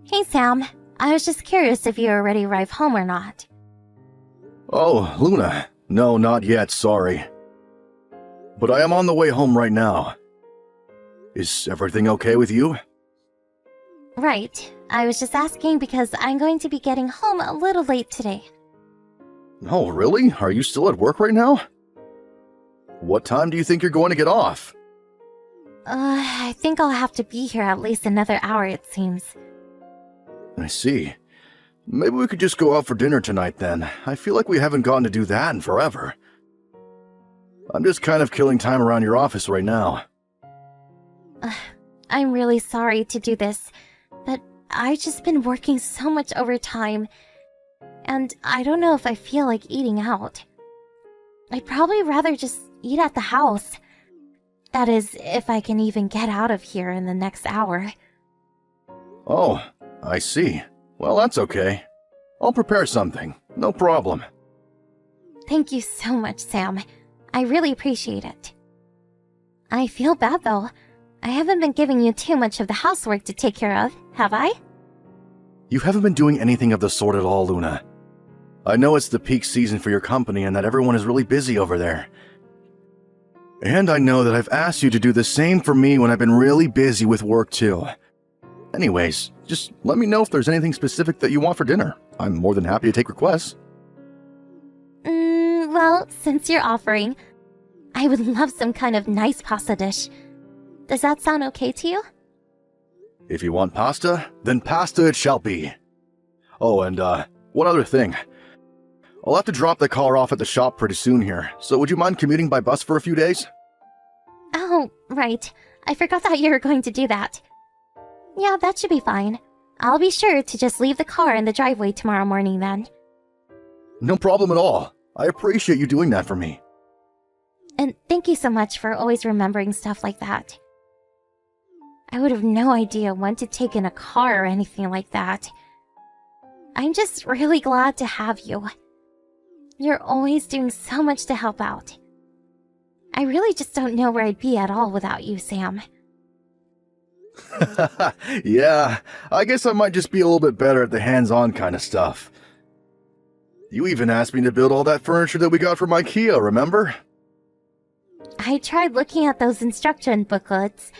Hey Sam, I was just curious if you already arrived home or not. Oh, Luna. No, not yet, sorry. But I am on the way home right now. Is everything okay with you? Right, I was just asking because I'm going to be getting home a little late today. Oh, really? Are you still at work right now? What time do you think you're going to get off? I think I'll have to be here at least another hour, it seems. I see. Maybe we could just go out for dinner tonight then. I feel like we haven't gotten to do that in forever. I'm just kind of killing time around your office right now. I'm really sorry to do this, but I've just been working so much overtime, and I don't know if I feel like eating out. I'd probably rather just eat at the house. That is, if I can even get out of here in the next hour. Oh, I see. Well, that's okay. I'll prepare something. No problem. Thank you so much, Sam. I really appreciate it. I feel bad, though. I haven't been giving you too much of the housework to take care of, have I? You haven't been doing anything of the sort at all, Luna. I know it's the peak season for your company and that everyone is really busy over there. And I know that I've asked you to do the same for me when I've been really busy with work too. Anyways, just let me know if there's anything specific that you want for dinner. I'm more than happy to take requests. Well, since you're offering, I would love some kind of nice pasta dish. Does that sound okay to you? If you want pasta, then pasta it shall be. Oh, and one other thing. I'll have to drop the car off at the shop pretty soon here, so would you mind commuting by bus for a few days? Oh, right. I forgot that you were going to do that. Yeah, that should be fine. I'll be sure to just leave the car in the driveway tomorrow morning then. No problem at all. I appreciate you doing that for me. And thank you so much for always remembering stuff like that. I would have no idea when to take in a car or anything like that. I'm just really glad to have you. You're always doing so much to help out. I really just don't know where I'd be at all without you, Sam. Yeah, I guess I might just be a little bit better at the hands-on kind of stuff. You even asked me to build all that furniture that we got from IKEA, remember? I tried looking at those instruction booklets,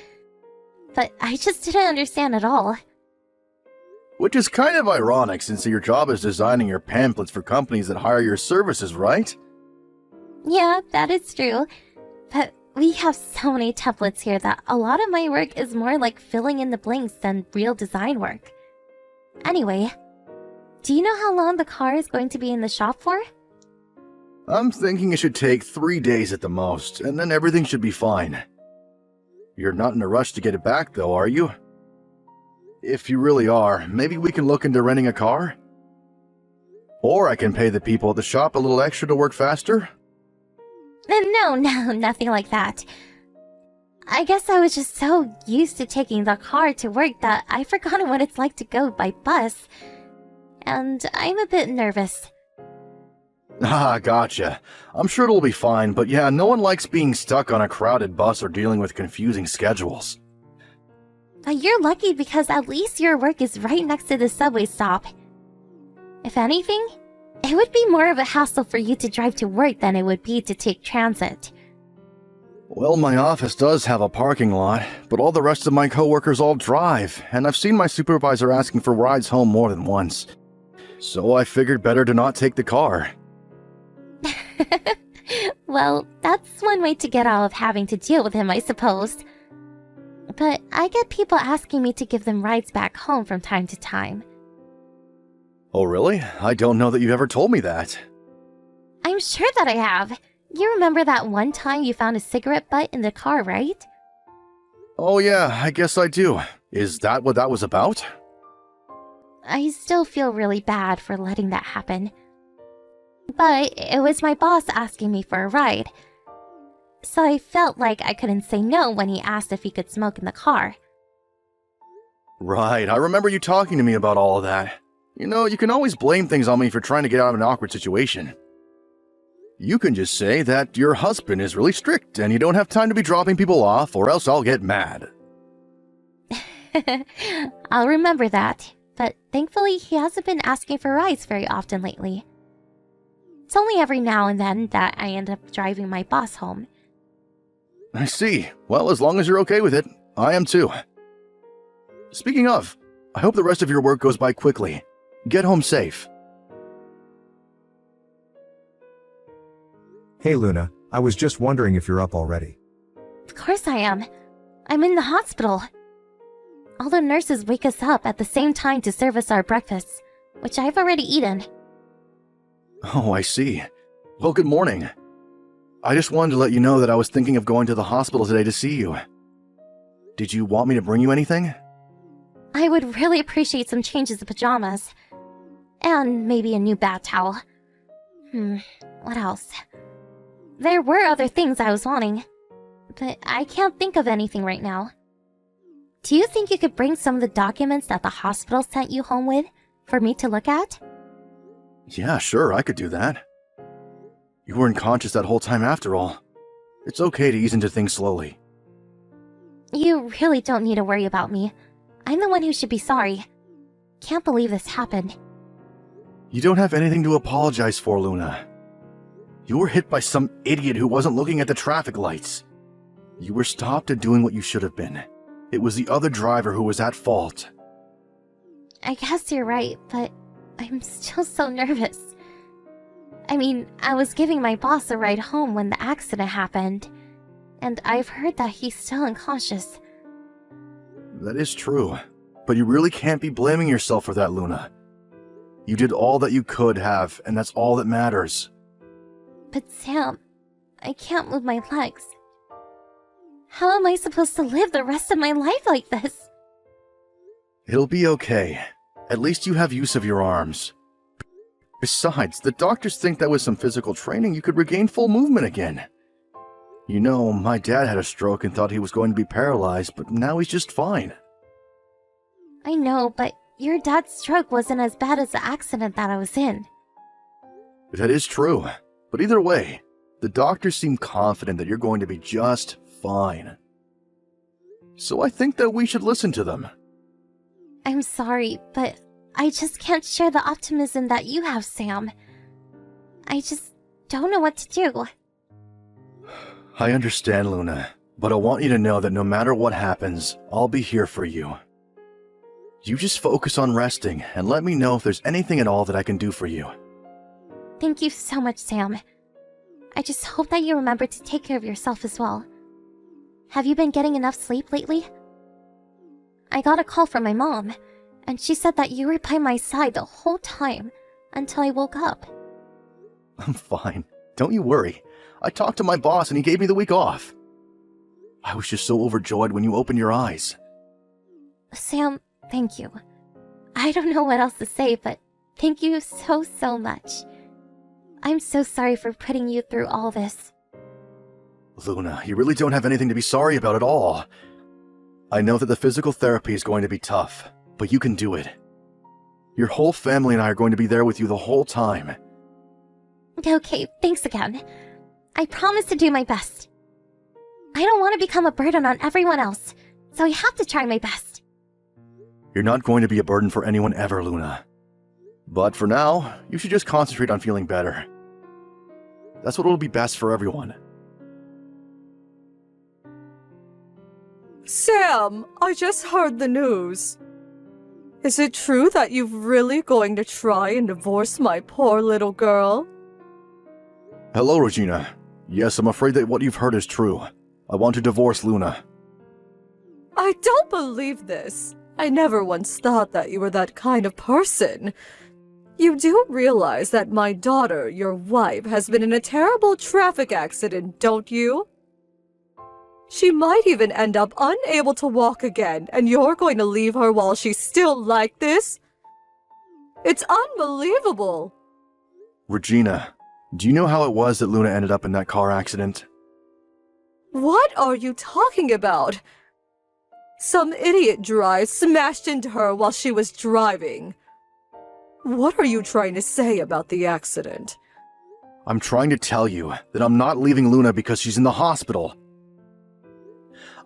but I just didn't understand at all. Which is kind of ironic since your job is designing your pamphlets for companies that hire your services, right? Yeah, that is true. But we have so many templates here that a lot of my work is more like filling in the blanks than real design work. Anyway, do you know how long the car is going to be in the shop for? I'm thinking it should take 3 days at the most, and then everything should be fine. You're not in a rush to get it back though, are you? If you really are, maybe we can look into renting a car? Or I can pay the people at the shop a little extra to work faster? No, nothing like that. I guess I was just so used to taking the car to work that I've forgotten what it's like to go by bus. And I'm a bit nervous. Ah, gotcha. I'm sure it'll be fine, but yeah, no one likes being stuck on a crowded bus or dealing with confusing schedules. But you're lucky because at least your work is right next to the subway stop. If anything, it would be more of a hassle for you to drive to work than it would be to take transit. Well, my office does have a parking lot, but all the rest of my coworkers all drive, and I've seen my supervisor asking for rides home more than once. So I figured better to not take the car. Well, that's one way to get out of having to deal with him, I suppose. But I get people asking me to give them rides back home from time to time. Oh, really? I don't know that you ever told me that. I'm sure that I have. You remember that one time you found a cigarette butt in the car, right? Oh yeah, I guess I do. Is that what that was about? I still feel really bad for letting that happen. But it was my boss asking me for a ride. So I felt like I couldn't say no when he asked if he could smoke in the car. Right, I remember you talking to me about all of that. You know, you can always blame things on me for trying to get out of an awkward situation. You can just say that your husband is really strict and you don't have time to be dropping people off or else I'll get mad. I'll remember that. but thankfully he hasn't been asking for rides very often lately. It's only every now and then that I end up driving my boss home. I see. Well, as long as you're okay with it, I am too. Speaking of, I hope the rest of your work goes by quickly. Get home safe. Hey Luna, I was just wondering if you're up already. Of course I am. I'm in the hospital. All the nurses wake us up at the same time to serve us our breakfasts, which I've already eaten. Oh, I see. Well, good morning. I just wanted to let you know that I was thinking of going to the hospital today to see you. Did you want me to bring you anything? I would really appreciate some changes of pajamas. And maybe a new bath towel. What else? There were other things I was wanting, but I can't think of anything right now. Do you think you could bring some of the documents that the hospital sent you home with for me to look at? Yeah, sure, I could do that. You weren't conscious that whole time after all. It's okay to ease into things slowly. You really don't need to worry about me. I'm the one who should be sorry. Can't believe this happened. You don't have anything to apologize for, Luna. You were hit by some idiot who wasn't looking at the traffic lights. You were stopped and doing what you should have been. It was the other driver who was at fault. I guess you're right, but I'm still so nervous. I mean, I was giving my boss a ride home when the accident happened, and I've heard that he's still unconscious. That is true, but you really can't be blaming yourself for that, Luna. You did all that you could have, and that's all that matters. But Sam, I can't move my legs. How am I supposed to live the rest of my life like this? It'll be okay. At least you have use of your arms. Besides, the doctors think that with some physical training you could regain full movement again. You know, my dad had a stroke and thought he was going to be paralyzed, but now he's just fine. I know, but your dad's stroke wasn't as bad as the accident that I was in. That is true, but either way, the doctors seem confident that you're going to be just fine. So I think that we should listen to them. I'm sorry, but I just can't share the optimism that you have, Sam. I just don't know what to do. I understand, Luna, but I want you to know that no matter what happens, I'll be here for you. You just focus on resting and let me know if there's anything at all that I can do for you. Thank you so much, Sam. I just hope that you remember to take care of yourself as well. Have you been getting enough sleep lately? I got a call from my mom, and she said that you were by my side the whole time until I woke up. I'm fine. Don't you worry. I talked to my boss and he gave me the week off. I was just so overjoyed when you opened your eyes. Sam, thank you. I don't know what else to say, but thank you so much. I'm so sorry for putting you through all this. Luna, you really don't have anything to be sorry about at all. I know that the physical therapy is going to be tough, but you can do it. Your whole family and I are going to be there with you the whole time. Okay, thanks again. I promise to do my best. I don't want to become a burden on everyone else, so I have to try my best. You're not going to be a burden for anyone ever, Luna. But for now, you should just concentrate on feeling better. That's what will be best for everyone. Sam, I just heard the news. Is it true that you're really going to try and divorce my poor little girl? Hello, Regina. Yes, I'm afraid that what you've heard is true. I want to divorce Luna. I don't believe this. I never once thought that you were that kind of person. You do realize that my daughter, your wife, has been in a terrible traffic accident, don't you? She might even end up unable to walk again, and you're going to leave her while she's still like this? It's unbelievable. Regina, do you know how it was that Luna ended up in that car accident? What are you talking about? Some idiot driver smashed into her while she was driving. What are you trying to say about the accident? I'm trying to tell you that I'm not leaving Luna because she's in the hospital.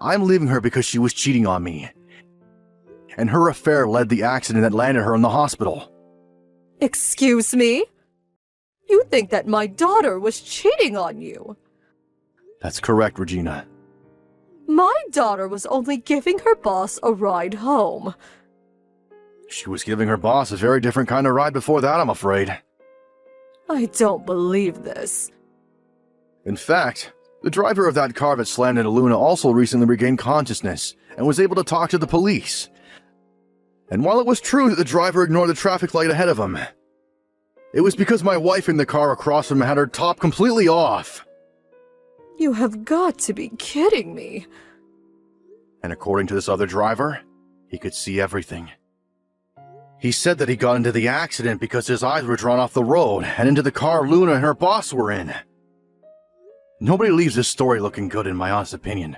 I'm leaving her because she was cheating on me. and her affair led the accident that landed her in the hospital. Excuse me? You think that my daughter was cheating on you? That's correct, Regina. My daughter was only giving her boss a ride home. She was giving her boss a very different kind of ride before that, I'm afraid. I don't believe this. In fact, the driver of that car that slammed into Luna also recently regained consciousness and was able to talk to the police. And while it was true that the driver ignored the traffic light ahead of him, it was because my wife in the car across from him had her top completely off. You have got to be kidding me. And according to this other driver, he could see everything. He said that he got into the accident because his eyes were drawn off the road and into the car Luna and her boss were in. Nobody leaves this story looking good, in my honest opinion.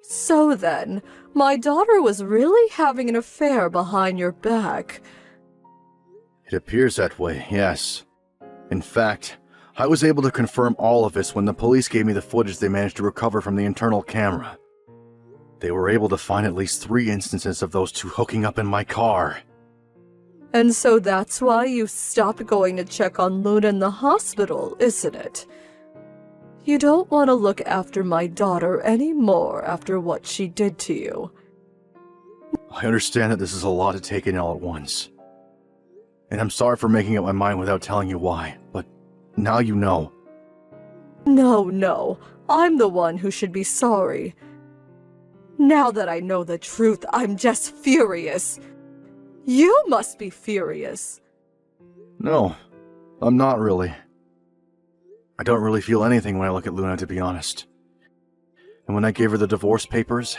So then, my daughter was really having an affair behind your back. It appears that way, yes. In fact, I was able to confirm all of this when the police gave me the footage they managed to recover from the internal camera. They were able to find at least 3 instances of those two hooking up in my car. And so that's why you stopped going to check on Luna in the hospital, isn't it? You don't want to look after my daughter anymore after what she did to you. I understand that this is a lot to take in all at once. And I'm sorry for making up my mind without telling you why, but now you know. No, I'm the one who should be sorry. Now that I know the truth, I'm just furious. You must be furious. No, I'm not really. I don't really feel anything when I look at Luna, to be honest. And when I gave her the divorce papers,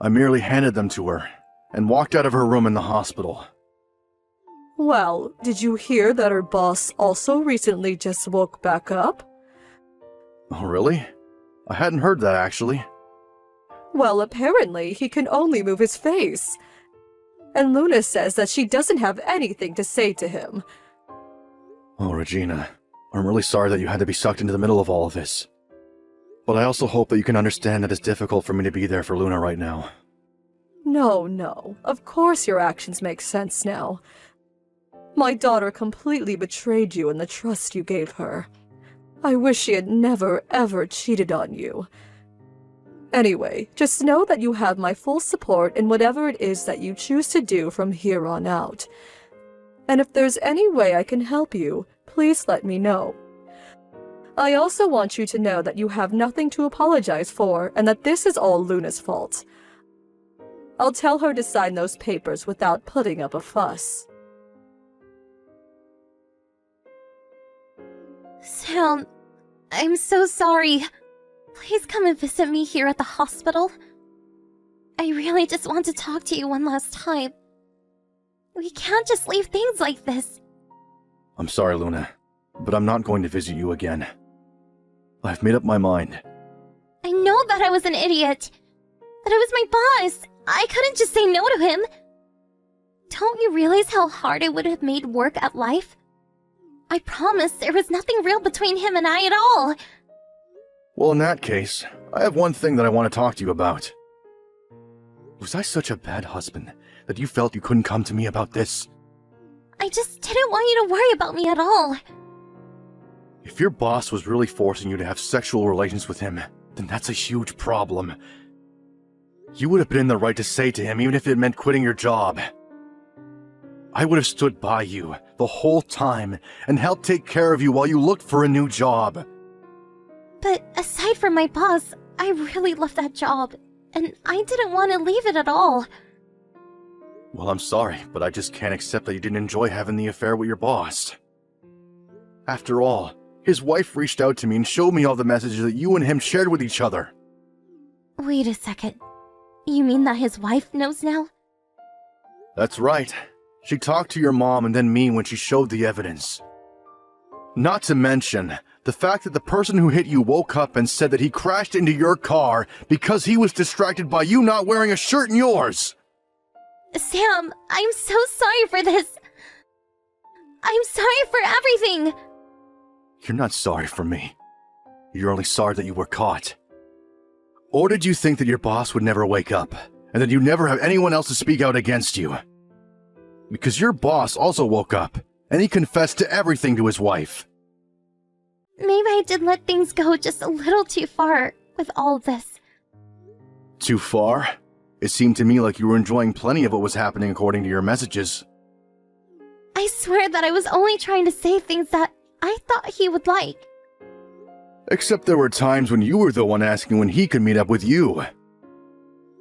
I merely handed them to her and walked out of her room in the hospital. Well, did you hear that her boss also recently just woke back up? Oh, really? I hadn't heard that, actually. Well, apparently he can only move his face. And Luna says that she doesn't have anything to say to him. Oh, Regina, I'm really sorry that you had to be sucked into the middle of all of this. But I also hope that you can understand that it's difficult for me to be there for Luna right now. No, of course your actions make sense now. My daughter completely betrayed you and the trust you gave her. I wish she had never, ever cheated on you. Anyway, just know that you have my full support in whatever it is that you choose to do from here on out. And if there's any way I can help you, please let me know. I also want you to know that you have nothing to apologize for and that this is all Luna's fault. I'll tell her to sign those papers without putting up a fuss. Sam, I'm so sorry. Please come and visit me here at the hospital. I really just want to talk to you one last time. We can't just leave things like this. I'm sorry, Luna, but I'm not going to visit you again. I've made up my mind. I know that I was an idiot. That I was my boss. I couldn't just say no to him. Don't you realize how hard it would have made work at life? I promise there was nothing real between him and I at all. Well, in that case, I have one thing that I want to talk to you about. Was I such a bad husband that you felt you couldn't come to me about this? I just didn't want you to worry about me at all. If your boss was really forcing you to have sexual relations with him, then that's a huge problem. You would have been in the right to say to him, even if it meant quitting your job. I would have stood by you the whole time and helped take care of you while you looked for a new job. But aside from my boss, I really loved that job, and I didn't want to leave it at all. Well, I'm sorry, but I just can't accept that you didn't enjoy having the affair with your boss. After all, his wife reached out to me and showed me all the messages that you and him shared with each other. Wait a second. You mean that his wife knows now? That's right. She talked to your mom and then me when she showed the evidence. Not to mention, the fact that the person who hit you woke up and said that he crashed into your car because he was distracted by you not wearing a shirt in yours. Sam, I'm so sorry for this. I'm sorry for everything. You're not sorry for me. You're only sorry that you were caught. Or did you think that your boss would never wake up and that you never have anyone else to speak out against you. Because your boss also woke up, and he confessed to everything to his wife. Maybe I did let things go just a little too far with all of this. Too far? It seemed to me like you were enjoying plenty of what was happening according to your messages. I swear that I was only trying to say things that I thought he would like. Except there were times when you were the one asking when he could meet up with you.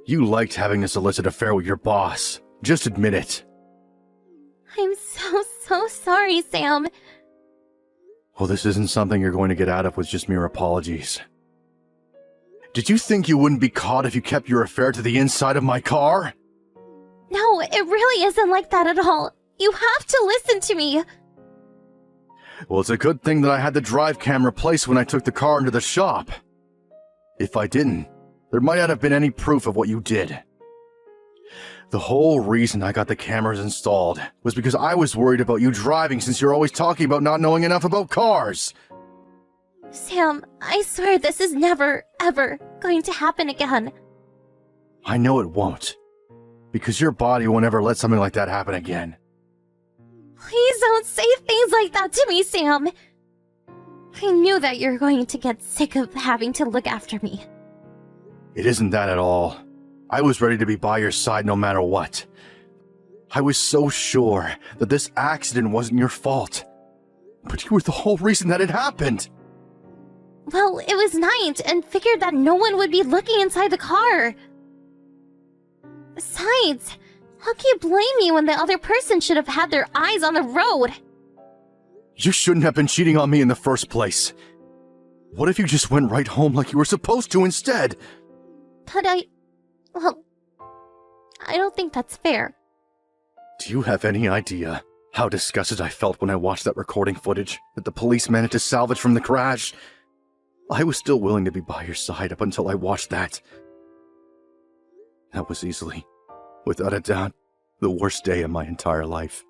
You liked having this illicit affair with your boss. Just admit it. I'm so sorry, Sam. Well, this isn't something you're going to get out of with just mere apologies. Did you think you wouldn't be caught if you kept your affair to the inside of my car? No, it really isn't like that at all. You have to listen to me. Well, it's a good thing that I had the drive cam replaced when I took the car into the shop. If I didn't, there might not have been any proof of what you did. The whole reason I got the cameras installed was because I was worried about you driving since you're always talking about not knowing enough about cars. Sam, I swear this is never, ever going to happen again. I know it won't. Because your body won't ever let something like that happen again. Please don't say things like that to me, Sam. I knew that you're going to get sick of having to look after me. It isn't that at all. I was ready to be by your side no matter what. I was so sure that this accident wasn't your fault. But you were the whole reason that it happened. Well, it was night and figured that no one would be looking inside the car. Besides, how can you blame me when the other person should have had their eyes on the road? You shouldn't have been cheating on me in the first place. What if you just went right home like you were supposed to instead? But well, I don't think that's fair. Do you have any idea how disgusted I felt when I watched that recording footage that the police managed to salvage from the crash? I was still willing to be by your side up until I watched that. That was easily, without a doubt, the worst day of my entire life.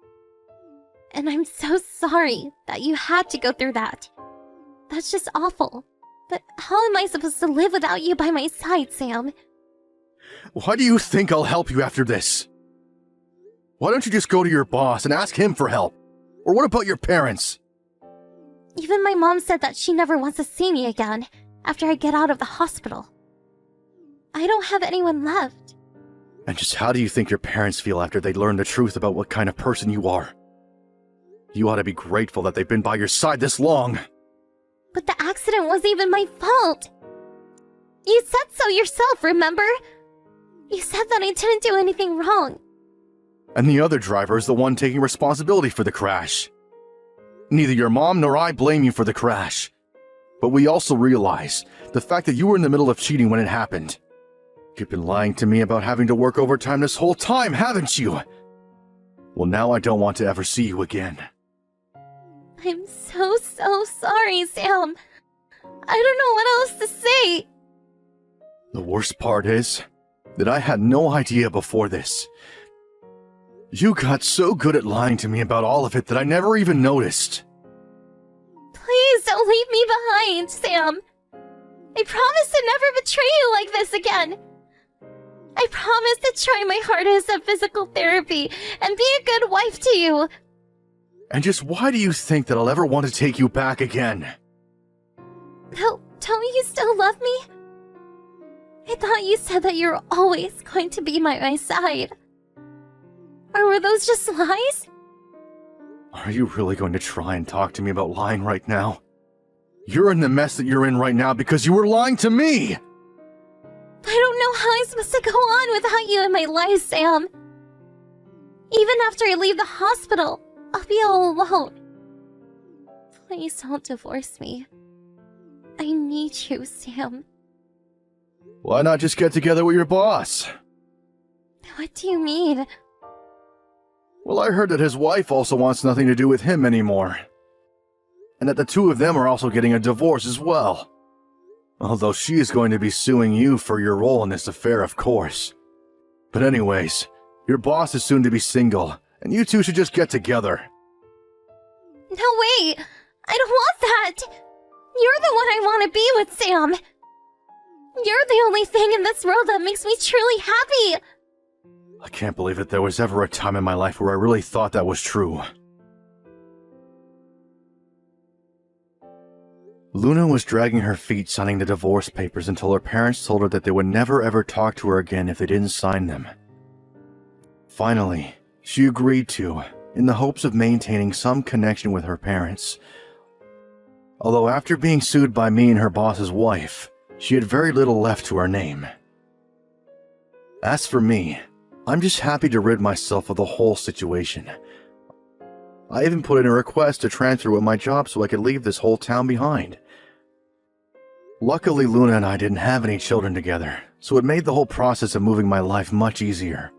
And I'm so sorry that you had to go through that. That's just awful. But how am I supposed to live without you by my side, Sam? Why do you think I'll help you after this? Why don't you just go to your boss and ask him for help? Or what about your parents? Even my mom said that she never wants to see me again after I get out of the hospital. I don't have anyone left. And just how do you think your parents feel after they learn the truth about what kind of person you are? You ought to be grateful that they've been by your side this long. But the accident wasn't even my fault. You said so yourself, remember? You said that I didn't do anything wrong. And the other driver is the one taking responsibility for the crash. Neither your mom nor I blame you for the crash. But we also realize the fact that you were in the middle of cheating when it happened. You've been lying to me about having to work overtime this whole time, haven't you? Well, now I don't want to ever see you again. I'm so sorry, Sam. I don't know what else to say. The worst part is that I had no idea before this. You got so good at lying to me about all of it that I never even noticed. Please don't leave me behind, Sam. I promise to never betray you like this again. I promise to try my hardest at physical therapy and be a good wife to you. And just why do you think that I'll ever want to take you back again? Don't you still love me? I thought you said that you're always going to be by my side. Or were those just lies? Are you really going to try and talk to me about lying right now? You're in the mess that you're in right now because you were lying to me! I don't know how I'm supposed to go on without you in my life, Sam. Even after I leave the hospital, I'll be all alone. Please don't divorce me. I need you, Sam. Why not just get together with your boss? What do you mean? Well, I heard that his wife also wants nothing to do with him anymore. And that the two of them are also getting a divorce as well. Although she is going to be suing you for your role in this affair, of course. But anyways, your boss is soon to be single, and you two should just get together. No, wait! I don't want that! You're the one I want to be with, Sam! You're the only thing in this world that makes me truly happy! I can't believe that there was ever a time in my life where I really thought that was true. Luna was dragging her feet signing the divorce papers until her parents told her that they would never ever talk to her again if they didn't sign them. Finally, she agreed to, in the hopes of maintaining some connection with her parents. Although after being sued by me and her boss's wife, she had very little left to her name. As for me, I'm just happy to rid myself of the whole situation. I even put in a request to transfer with my job so I could leave this whole town behind. Luckily, Luna and I didn't have any children together, so it made the whole process of moving my life much easier.